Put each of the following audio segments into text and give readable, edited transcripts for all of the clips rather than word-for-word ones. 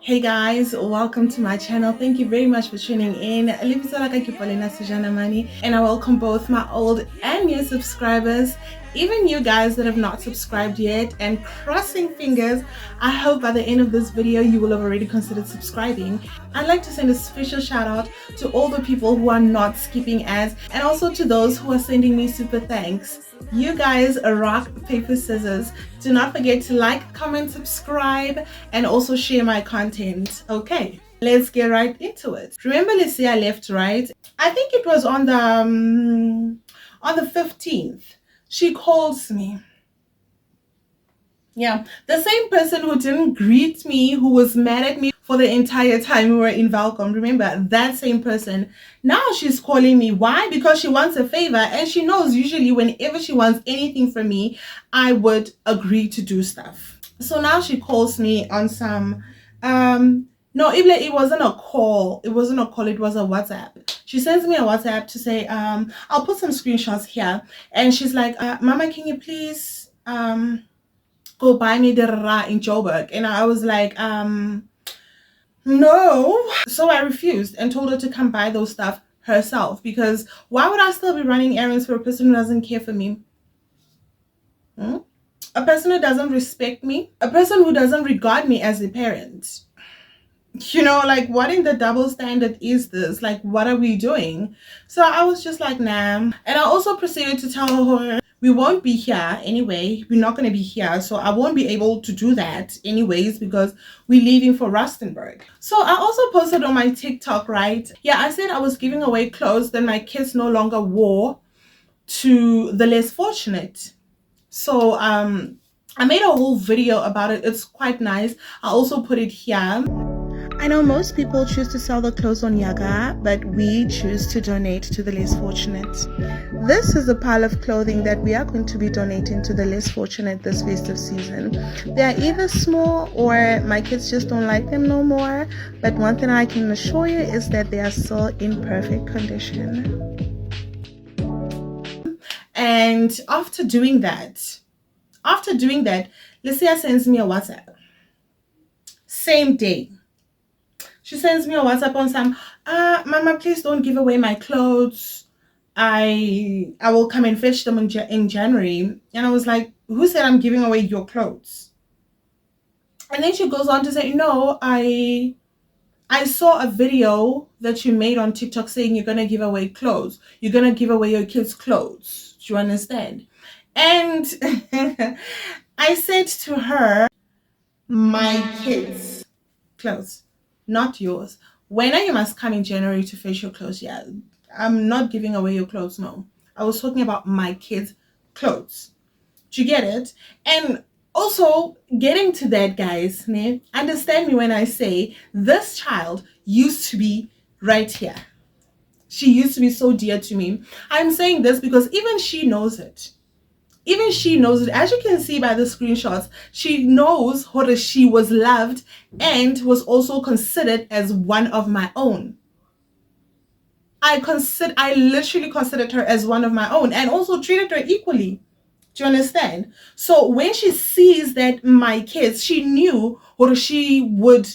Hey guys, welcome to my channel. Thank you very much for tuning in. And I welcome both my old and new subscribers, even you guys that have not subscribed yet, and crossing fingers, I hope by the end of this video you will have already considered subscribing. I'd like to send a special shout out to all the people who are not skipping ads, and also to those who are sending me super thanks. You guys rock, paper, scissors. Do not forget to like, comment, subscribe, and also share my content. Okay, let's get right into it. Remember Lucia left, right? I think it was on the 15th. She calls me. Yeah, the same person who didn't greet me, who was mad at me for the entire time we were in Valcom. Remember, that same person. Now she's calling me. Why? Because she wants a favor, and she knows usually whenever she wants anything from me, I would agree to do stuff. So now she calls me on some, no, it wasn't a call. It wasn't a call. It was a WhatsApp. She sends me a WhatsApp to say, I'll put some screenshots here. And she's like, Mama, can you please, go buy me the ra in Joburg? And I was like, no. So I refused and told her to come buy those stuff herself, because why would I still be running errands for a person who doesn't care for me? A person who doesn't respect me, a person who doesn't regard me as a parent. You know, like, what in the double standard is this? Like, what are we doing? So I was just like, nah. And I also proceeded to tell her, we won't be here anyway. We're not going to be here. So I won't be able to do that anyways, because we're leaving for Rustenburg. So I also posted on my TikTok, right? Yeah, I said I was giving away clothes that my kids no longer wore to the less fortunate. So I made a whole video about it. It's quite nice. I also put it here. I know most people choose to sell the clothes on Yaga, but we choose to donate to the less fortunate. This is a pile of clothing that we are going to be donating to the less fortunate this festive season. They are either small or my kids just don't like them no more, but one thing I can assure you is that they are still in perfect condition. And after doing that, Lucia sends me a WhatsApp. Same day. She sends me a WhatsApp on some, Mama, please don't give away my clothes. I will come and fetch them in January. And I was like, who said I'm giving away your clothes? And then she goes on to say, no, I saw a video that you made on TikTok saying you're going to give away clothes. You're going to give away your kids' clothes. Do you understand? And I said to her, my kids' clothes, not yours. When you must come in January to fetch your clothes. Yeah, I'm not giving away your clothes, no. I was talking about my kids' clothes. Do you get it? And also, getting to that, guys, understand me when I say this child used to be right here. She used to be so dear to me. I'm saying this because even she knows it. Even she knows it. As you can see by the screenshots, she knows how she was loved and was also considered as one of my own. I literally considered her as one of my own and also treated her equally. Do you understand? So when she sees that my kids, she knew or she would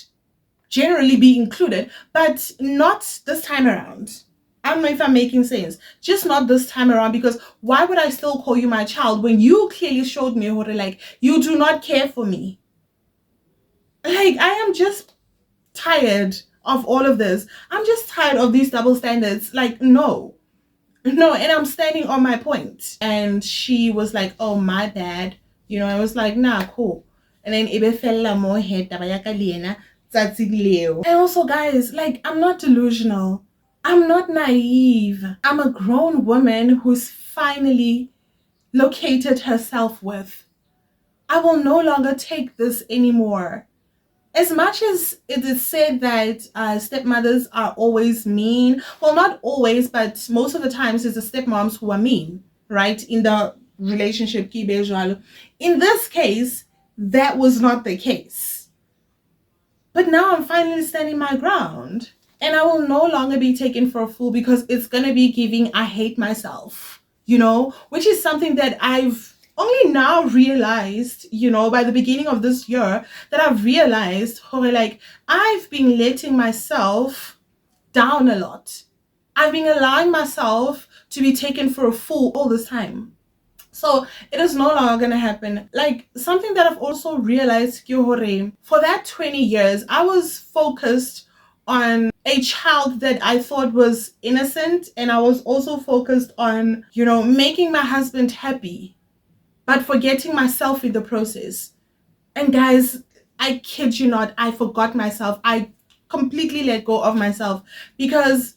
generally be included, but not this time around. I don't know if I'm making sense. Just not this time around, because why would I still call you my child when you clearly showed me, like, you do not care for me? Like, I am just tired of all of this. I'm just tired of these double standards. Like, no, and I'm standing on my point. And she was like, oh, my bad. You know, I was like, nah, cool. And then Ibe fell more head. And also, guys, like, I'm not delusional. I'm not naive. I'm a grown woman who's finally located her self-worth. I will no longer take this anymore. As much as it is said that stepmothers are always mean, well, not always, but most of the times it's the stepmoms who are mean, right? In the relationship, in this case, that was not the case. But now I'm finally standing my ground. And I will no longer be taken for a fool, because it's going to be giving I hate myself, you know, which is something that I've only now realized, by the beginning of this year, that I've realized, like, I've been letting myself down a lot. I've been allowing myself to be taken for a fool all this time. So it is no longer going to happen. Like, something that I've also realized, for that 20 years, I was focused on a child that I thought was innocent. And I was also focused on, making my husband happy, but forgetting myself in the process. And guys, I kid you not, I forgot myself. I completely let go of myself, because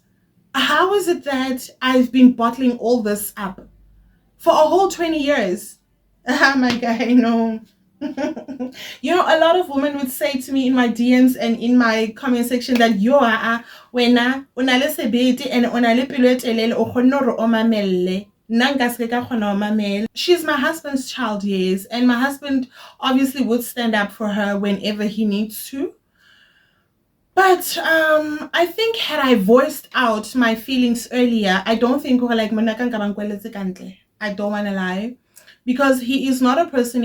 how is it that I've been bottling all this up for a whole 20 years? Ah, my guy, no. A lot of women would say to me in my DMs and in my comment section that wena o na le sebete and o na le pelo e telele, o kgonne hore o mamelle. Nna nka se ka kgona ho mamela. She's my husband's child, yes, and my husband obviously would stand up for her whenever he needs to. But I think had I voiced out my feelings earlier, I don't think like I don't want to lie, because he is not a person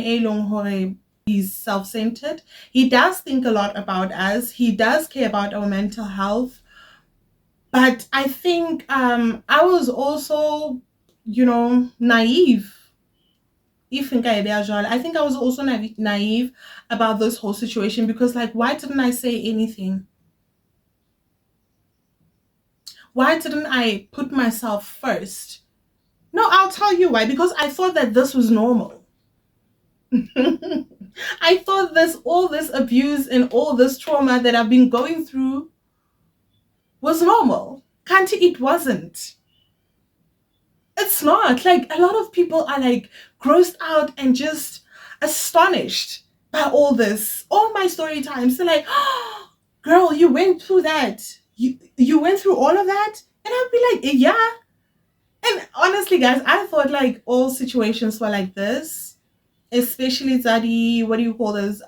he's self-centered. He does think a lot about us. He does care about our mental health. But I think I was also, naive. I think I was also naive about this whole situation, because like, why didn't I say anything? Why didn't I put myself first? No, I'll tell you why. Because I thought that this was normal. I thought all this abuse and all this trauma that I've been going through was normal. Kanti, it wasn't. It's not. Like, a lot of people are like grossed out and just astonished by all this. All my story times, they're like, oh, girl, you went through that. You went through all of that? And I'd be like, yeah. And honestly, guys, I thought like all situations were like this, especially Zaddy, what do you call those,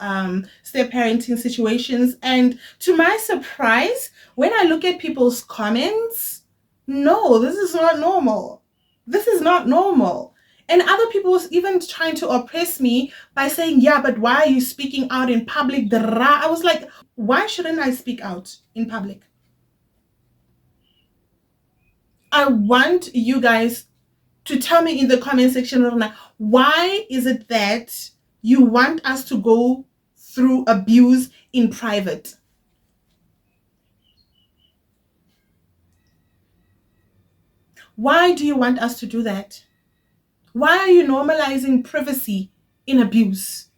step parenting situations. And to my surprise, when I look at people's comments, no, this is not normal. This is not normal. And other people was even trying to oppress me by saying, yeah, but why are you speaking out in public? I was like, why shouldn't I speak out in public? I want you guys to tell me in the comment section, why is it that you want us to go through abuse in private? Why do you want us to do that? Why are you normalizing privacy in abuse?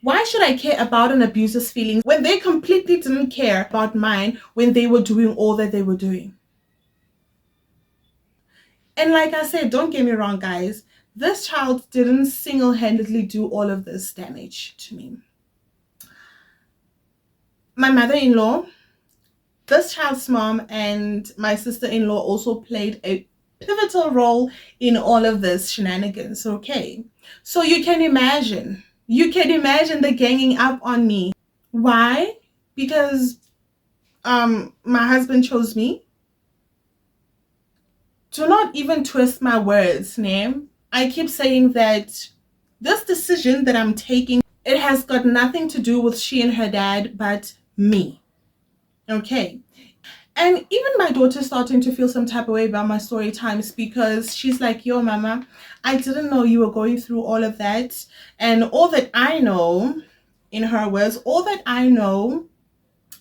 Why should I care about an abuser's feelings when they completely didn't care about mine when they were doing all that they were doing? And like I said, don't get me wrong, guys. This child didn't single-handedly do all of this damage to me. My mother-in-law, this child's mom, and my sister-in-law also played a pivotal role in all of this shenanigans, okay? So you can imagine the ganging up on me. Why? Because my husband chose me. Do not even twist my words, name. I keep saying that this decision that I'm taking, it has got nothing to do with she and her dad, but me. Okay. And even my daughter's starting to feel some type of way about my story times, because she's like, yo, mama, I didn't know you were going through all of that. And all that I know, in her words, all that I know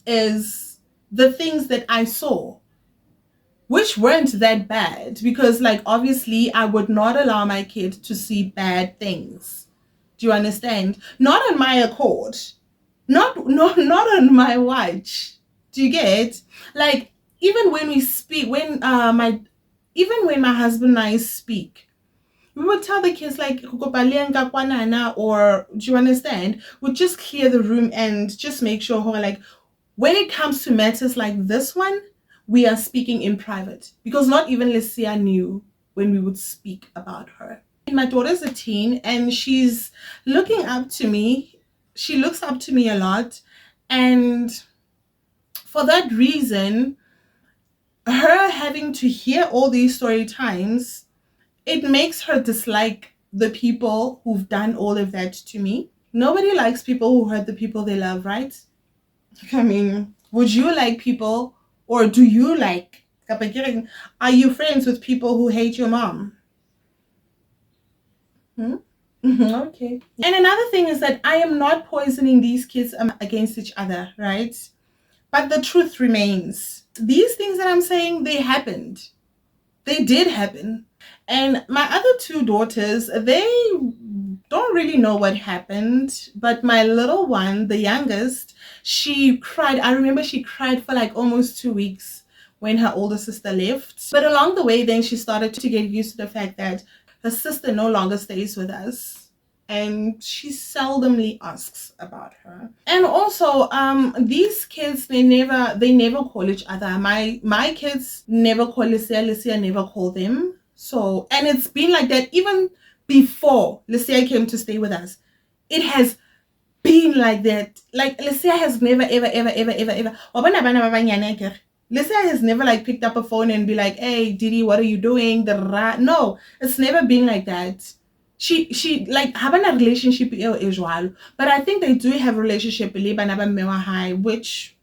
is the things that I saw, which weren't that bad, because like, obviously I would not allow my kid to see bad things. Do you understand? Not on my accord. Not on my watch. Do you get? Like, even when we speak, when my husband and I speak, we would tell the kids like, or do you understand? We'd just clear the room and just make sure, like, when it comes to matters like this one, we are speaking in private, because not even Lucia knew when we would speak about her. My daughter's a teen and she's looking up to me. She looks up to me a lot, and for that reason, her having to hear all these story times, it makes her dislike the people who've done all of that to me. Nobody likes people who hurt the people they love, right? I mean, would you like people, or do you like, are you friends with people who hate your mom? Hmm? Okay. And another thing is that I am not poisoning these kids against each other, right? But the truth remains. These things that I'm saying, they happened. They did happen. And my other two daughters, they don't really know what happened. But my little one, the youngest, she cried. I remember she cried for like almost 2 weeks when her older sister left. But along the way, then she started to get used to the fact that her sister no longer stays with us. And she seldomly asks about her. And also, these kids, they never call each other. My kids never call Lucia never call them. So, and it's been like that even before Lucia came to stay with us. It has been like that. Like Lucia has never ever Lucia has never like picked up a phone and be like, "Hey Didi, what are you doing?" No, it's never been like that. She like have a relationship is but I think they do have a relationship which,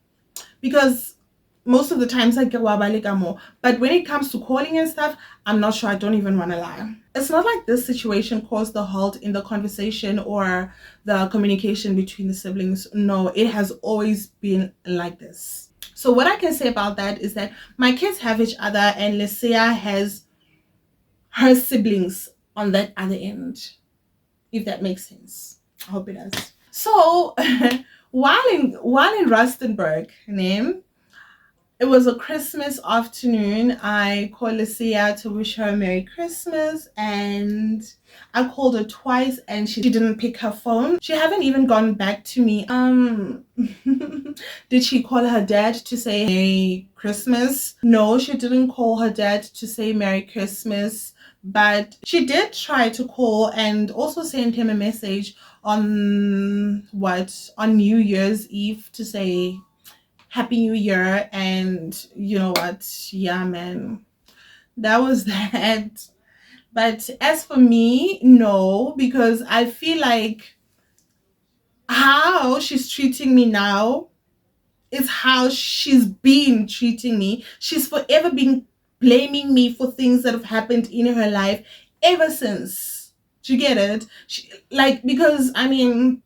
because most of the times I get more. But when it comes to calling and stuff, I'm not sure. I don't even want to lie. It's not like this situation caused the halt in the conversation or the communication between the siblings. No, it has always been like this. So what I can say about that is that my kids have each other, and Lucia has her siblings on that other end, if that makes sense. I hope it does. So while in Rustenburg, it was a Christmas afternoon. I called Lucia to wish her a Merry Christmas, and I called her twice and she didn't pick her phone. She haven't even gone back to me. Did she call her dad to say Merry Christmas? No, she didn't call her dad to say Merry Christmas, but she did try to call and also send him a message on New Year's Eve to say Happy New Year. And you know what? Yeah, man, that was that. But as for me, no, because I feel like how she's treating me now is how she's been treating me. She's forever been blaming me for things that have happened in her life ever since. Do you get it? Because I mean,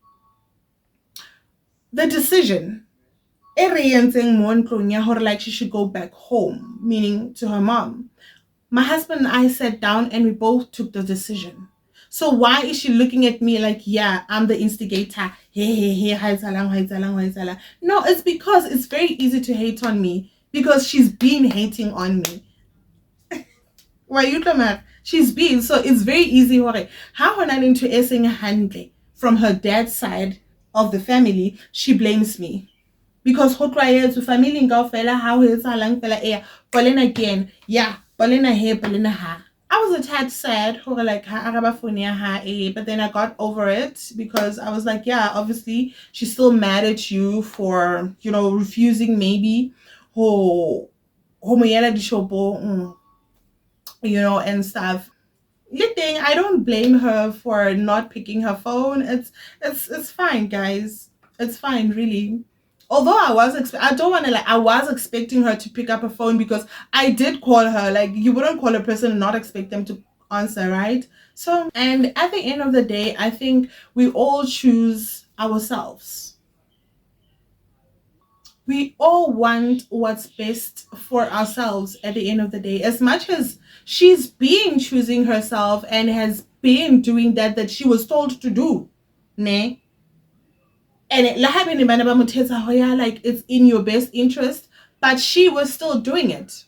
the decision like she should go back home, meaning to her mom. My husband and I sat down and we both took the decision. So why is she looking at me like, yeah, I'm the instigator? Hey, hi, salang, hi, salang, hi, salang. No, it's because it's very easy to hate on me because she's been hating on me. Why you come? She's been, so it's very easy. How when I into essing handle from her dad's side of the family, she blames me. Because ho tlwaetse family kaofela ha ho etsahalang fela polena again, yeah, polena here, polena ha. I was a tad sad for like but then I got over it because I was like, yeah, obviously she's still mad at you for, refusing maybe ho and stuff. Thing, I don't blame her for not picking her phone. It's fine, guys. It's fine, really. Although I was expecting her to pick up a phone because I did call her. Like, you wouldn't call a person and not expect them to answer, right? So, and at the end of the day, I think we all choose ourselves. We all want what's best for ourselves at the end of the day. As much as she's been choosing herself and has been doing that she was told to do, ne? And like it's in your best interest, but she was still doing it.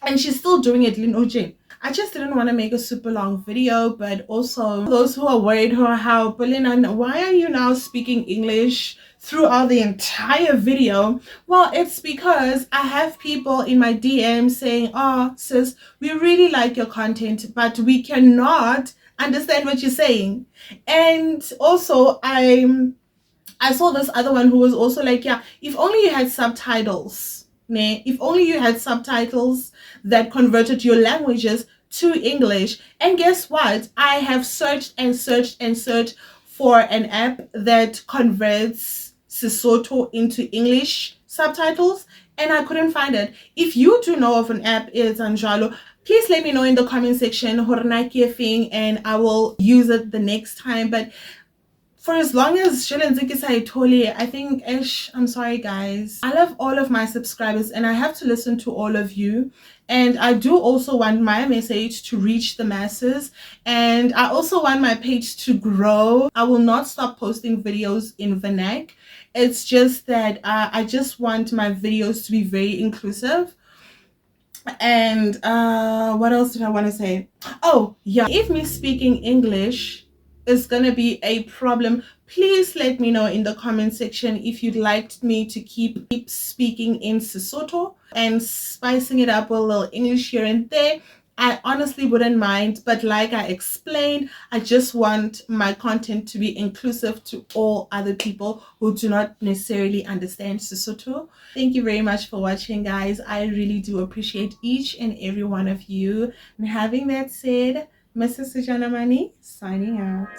And she's still doing it, Lynn OJ. I just didn't want to make a super long video, but also those who are worried how, Paulina, why are you now speaking English throughout the entire video? Well, it's because I have people in my DM saying, oh, sis, we really like your content, but we cannot understand what you're saying. And also, I saw this other one who was also like, yeah, if only you had subtitles. If only you had subtitles that converted your languages to English. And guess what? I have searched and searched and searched for an app that converts Sesotho into English subtitles, and I couldn't find it. If you do know of an app, it's Anjalo, please let me know in the comment section, and I will use it the next time. But for as long as I think I'm sorry guys. I love all of my subscribers and I have to listen to all of you. And I do also want my message to reach the masses. And I also want my page to grow. I will not stop posting videos in Vernac. It's just that I just want my videos to be very inclusive. And what else did I want to say? Oh yeah, if me speaking English is gonna be a problem, please let me know in the comment section if you'd like me to keep speaking in Sesotho and spicing it up with a little English here and there. I honestly wouldn't mind, but like I explained, I just want my content to be inclusive to all other people who do not necessarily understand Sesotho. Thank you very much for watching, guys. I really do appreciate each and every one of you. And having that said, Mrs. Sujanamani signing out.